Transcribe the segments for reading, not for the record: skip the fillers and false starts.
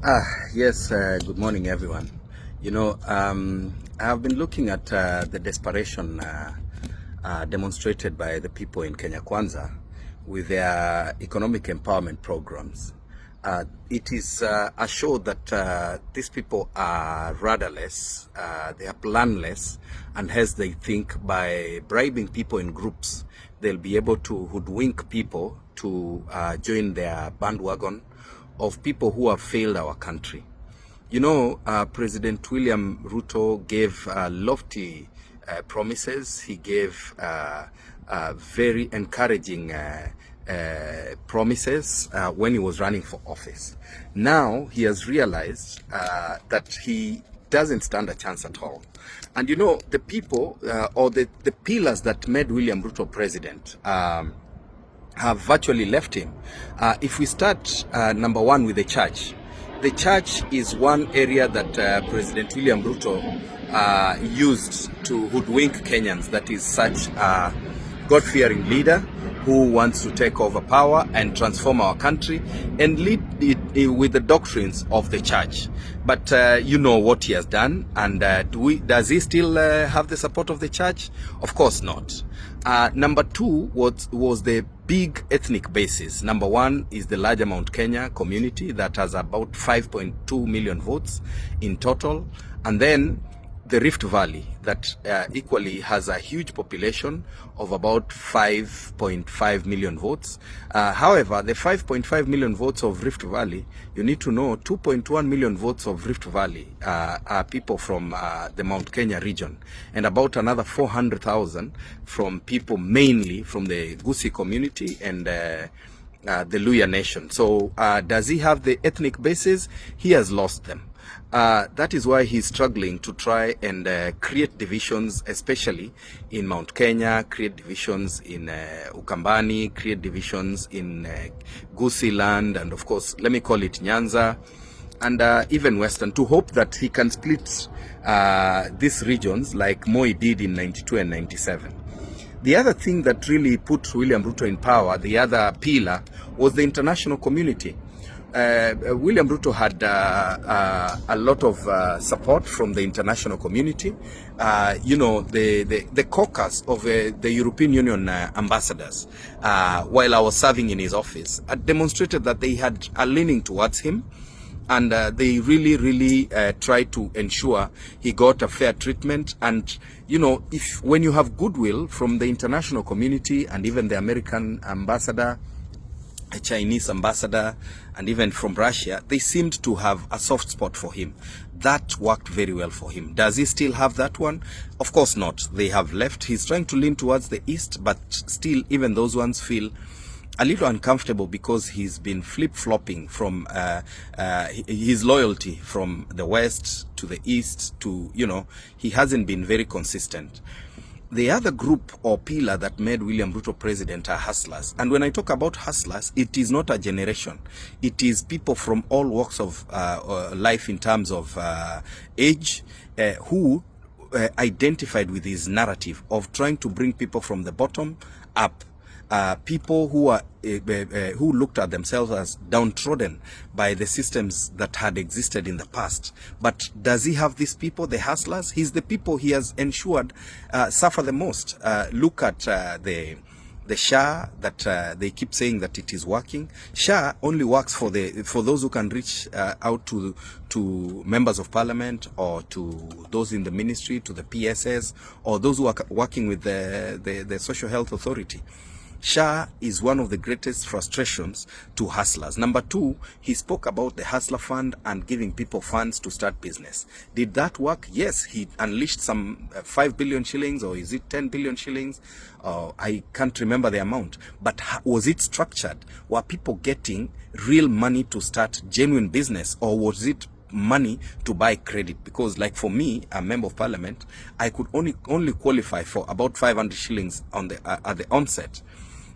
Yes, good morning, everyone. I've been looking at the desperation demonstrated by the people in Kenya Kwanza with their economic empowerment programs. It is a show that these people are rudderless, they are planless, and hence they think by bribing people in groups, they'll be able to hoodwink people to join their bandwagon of people who have failed our country. President William Ruto gave lofty promises. He gave very encouraging promises when he was running for office. Now he has realized that he doesn't stand a chance at all. And the people or the pillars that made William Ruto president have virtually left him. If we start number one with the church is one area that President William Ruto used to hoodwink Kenyans. That is such a God-fearing leader who wants to take over power and transform our country and lead it with the doctrines of the church. But you know what he has done, and does he still have the support of the church? Of course not. Number two was the big ethnic basis. Number one is the larger Mount Kenya community that has about 5.2 million votes in total. And then the Rift Valley that equally has a huge population of about 5.5 million votes. However, the 5.5 million votes of Rift Valley, you need to know 2.1 million votes of Rift Valley are people from the Mount Kenya region, and about another 400,000 from people mainly from the Gusii community and the Luhya nation. So does he have the ethnic bases? He has lost them. That is why he's struggling to try and create divisions, especially in Mount Kenya, create divisions in Ukambani, create divisions in Gusii land, and of course, let me call it Nyanza, and even Western, to hope that he can split these regions like Moi did in 92 and 97. The other thing that really put William Ruto in power, the other pillar, was the international community. William Ruto had a lot of support from the international community. The caucus of the European Union ambassadors, while I was serving in his office, demonstrated that they had a leaning towards him, and they really tried to ensure he got a fair treatment. And when you have goodwill from the international community and even the American ambassador, a Chinese ambassador, and even from Russia, they seemed to have a soft spot for him. That worked very well for him. Does he still have that one? Of course not. They have left. He's trying to lean towards the east, but still, even those ones feel a little uncomfortable because he's been flip-flopping from his loyalty from the west to the east to, he hasn't been very consistent. The other group or pillar that made William Ruto president are hustlers. And when I talk about hustlers, it is not a generation. It is people from all walks of life in terms of age who identified with his narrative of trying to bring people from the bottom up. People who are who looked at themselves as downtrodden by the systems that had existed in the past. But does he have these people, the hustlers? He's the people he has ensured suffer the most. Look at the SHA that they keep saying that it is working. SHA only works for those who can reach out to members of parliament, or to those in the ministry, to the PSS, or those who are working with the social health authority. SHA is one of the greatest frustrations to hustlers. Number two, he spoke about the hustler fund and giving people funds to start business. Did that work? Yes, he unleashed some 5 billion shillings, or is it 10 billion shillings? I can't remember the amount. But was it structured? Were people getting real money to start genuine business, or was it money to buy credit? Because like for me, a member of parliament, I could only qualify for about 500 shillings on at the onset.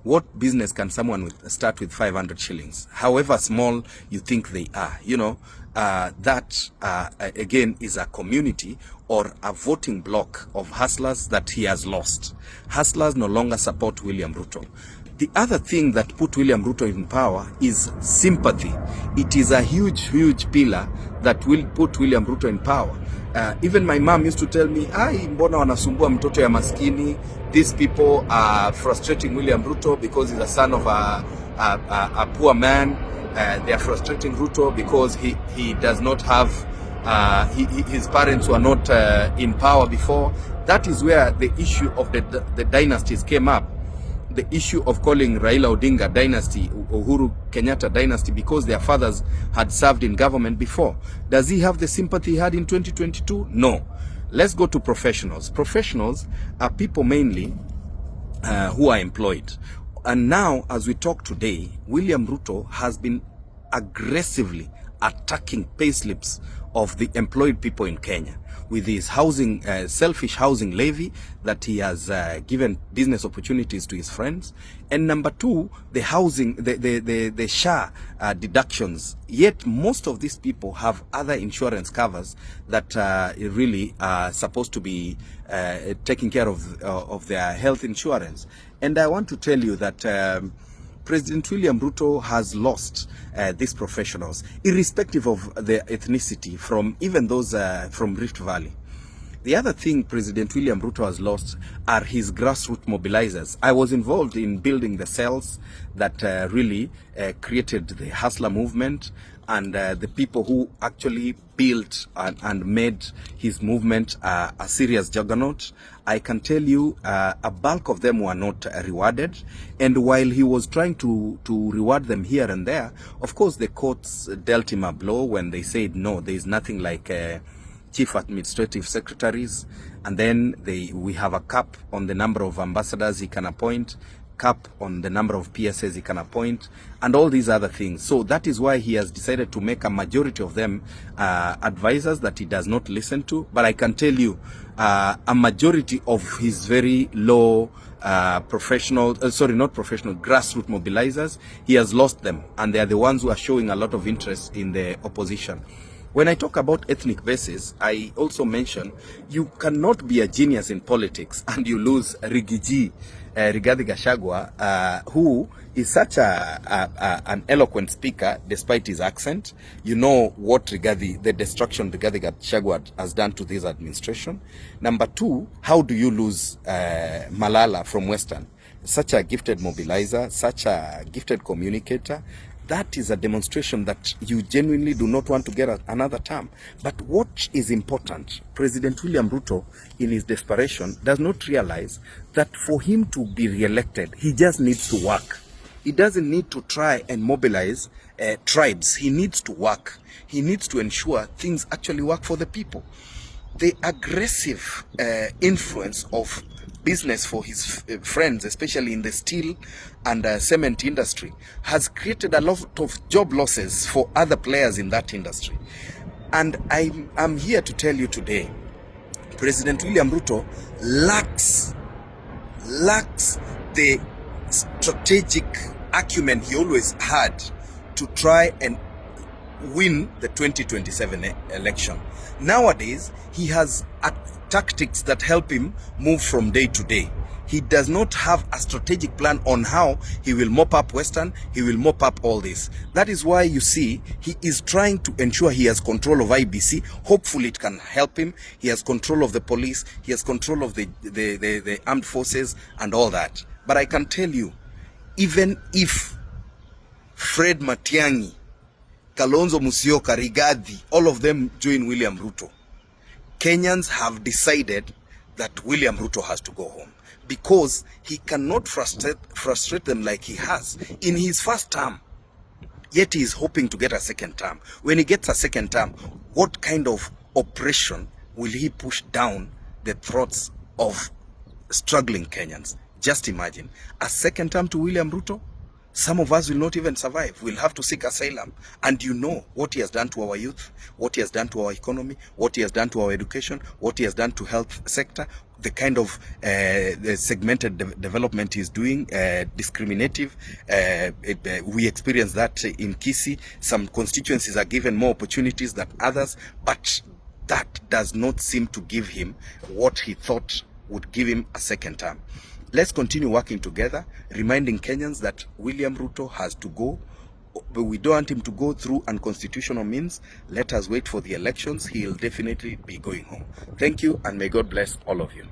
What business can someone start with 500 shillings? However small you think they are, that again is a community or a voting block of hustlers that he has lost. Hustlers no longer support William Ruto. The other thing that put William Ruto in power is sympathy. It is a huge, huge pillar that will put William Ruto in power. Even my mom used to tell me, mbona wanasumbua mtoto ya maskini? These people are frustrating William Ruto because he's a son of a poor man. They are frustrating Ruto because he does not have, his parents were not in power before. That is where the issue of the dynasties came up. The issue of calling Raila Odinga dynasty, Uhuru Kenyatta dynasty, because their fathers had served in government before. Does he have the sympathy he had in 2022? No. Let's go to professionals. Professionals are people mainly who are employed. And now, as we talk today, William Ruto has been aggressively attacking payslips of the employed people in Kenya with his housing, selfish housing levy that he has given business opportunities to his friends. And number two, the housing, the SHA deductions. Yet most of these people have other insurance covers that really are supposed to be taking care of their health insurance. And I want to tell you that President William Ruto has lost these professionals, irrespective of their ethnicity, from even those from Rift Valley. The other thing President William Ruto has lost are his grassroots mobilizers. I was involved in building the cells that really created the hustler movement, and the people who actually built and made his movement a serious juggernaut. I can tell you a bulk of them were not rewarded, and while he was trying to reward them here and there, of course the courts dealt him a blow when they said no, there is nothing like chief administrative secretaries, and then we have a cap on the number of ambassadors he can appoint, cap on the number of PSAs he can appoint, and all these other things. So that is why he has decided to make a majority of them advisors that he does not listen to. But I can tell you, a majority of his very low grassroots mobilizers, he has lost them, and they are the ones who are showing a lot of interest in the opposition. When I talk about ethnic basis, I also mention you cannot be a genius in politics and you lose Rigathi Gachagua, who is such an eloquent speaker despite his accent. You know what the destruction Rigathi Gachagua has done to this administration. Number two, how do you lose Malala from Western? Such a gifted mobilizer, such a gifted communicator. That is a demonstration that you genuinely do not want to get another term. But what is important, President William Ruto, in his desperation, does not realize that for him to be re-elected, he just needs to work. He doesn't need to try and mobilize tribes. He needs to work. He needs to ensure things actually work for the people. The aggressive influence of business for his friends, especially in the steel and cement industry, has created a lot of job losses for other players in that industry. And I'm here to tell you today, President William Ruto lacks the strategic acumen he always had to try and win the 2027 election. Nowadays, he has tactics that help him move from day to day. He does not have a strategic plan on how he will mop up Western, he will mop up all this. That is why you see he is trying to ensure he has control of IBC. Hopefully it can help him. He has control of the police, he has control of the armed forces and all that. But I can tell you, even if Fred Matiang'i, Kalonzo Musyoka, Rigathi, all of them join William Ruto, Kenyans have decided that William Ruto has to go home because he cannot frustrate them like he has in his first term. Yet he is hoping to get a second term. When he gets a second term, what kind of oppression will he push down the throats of struggling Kenyans? Just imagine a second term to William Ruto. Some of us will not even survive. We'll have to seek asylum. And you know what he has done to our youth, what he has done to our economy, what he has done to our education, what he has done to health sector, the kind of the segmented development he's doing, discriminative. We experience that in Kisii. Some constituencies are given more opportunities than others, but that does not seem to give him what he thought would give him a second term. Let's continue working together, reminding Kenyans that William Ruto has to go. But we don't want him to go through unconstitutional means. Let us wait for the elections. He'll definitely be going home. Thank you, and may God bless all of you.